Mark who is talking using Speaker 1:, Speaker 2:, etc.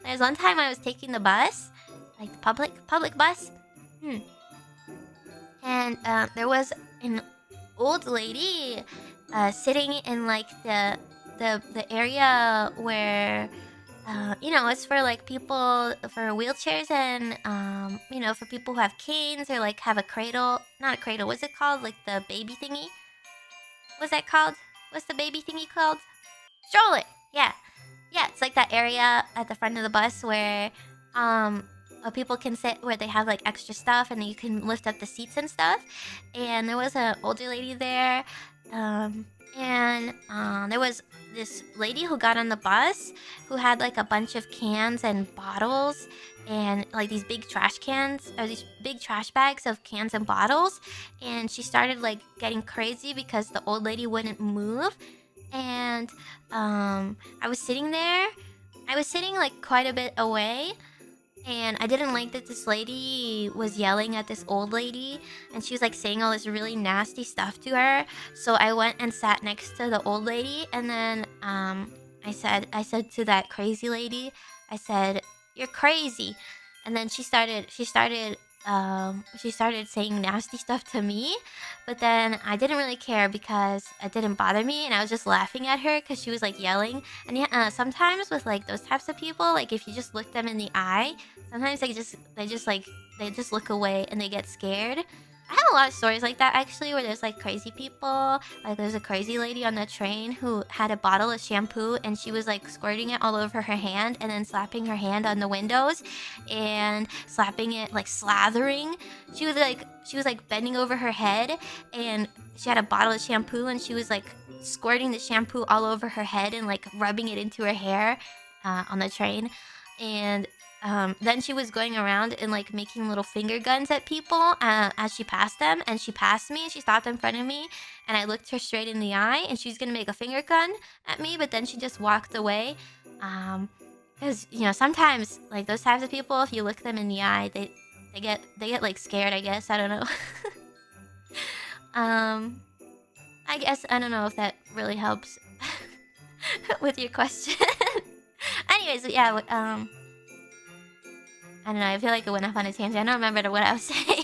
Speaker 1: There's one time I was taking the bus, like the public bus. And there was an old lady sitting in like the area where it's for like people for wheelchairs and for people who have canes or like have a cradle. Not a cradle. What's it called? Like the baby thingy. What's that called? What's the baby thingy called? Stroller. Yeah. It's like that area at the front of the bus where people can sit, where they have like extra stuff and you can lift up the seats and stuff. And there was an older lady there. And there was this lady who got on the bus who had like a bunch of cans and bottles and like these big trash cans or these big trash bags of cans and bottles. And she started like getting crazy because the old lady wouldn't move. And I was sitting there. I was sitting like quite a bit away. And I didn't like that this lady was yelling at this old lady. And she was like saying all this really nasty stuff to her. So I went and sat next to the old lady. And then I said to that crazy lady, I said, "You're crazy." And then she started saying nasty stuff to me. But then I didn't really care because it didn't bother me. And I was just laughing at her because she was like yelling. And yeah, sometimes with like those types of people, like if you just look them in the eye, sometimes they just look away and they get scared. I have a lot of stories like that actually, where there's like crazy people. Like there's a crazy lady on the train who had a bottle of shampoo and she was like squirting it all over her hand and then slapping her hand on the windows and slapping it, like slathering. She was like bending over her head and she had a bottle of shampoo and she was like squirting the shampoo all over her head and like rubbing it into her hair on the train. And then she was going around and like making little finger guns at people as she passed them. And she passed me and she stopped in front of me. And I looked her straight in the eye and she was going to make a finger gun at me. But then she just walked away. Because, sometimes like those types of people, if you look them in the eye, they get like scared, I guess. I don't know. I guess, I don't know if that really helps with your question. Anyways, yeah, I don't know, I feel like I went off on a tangent. I don't remember what I was saying.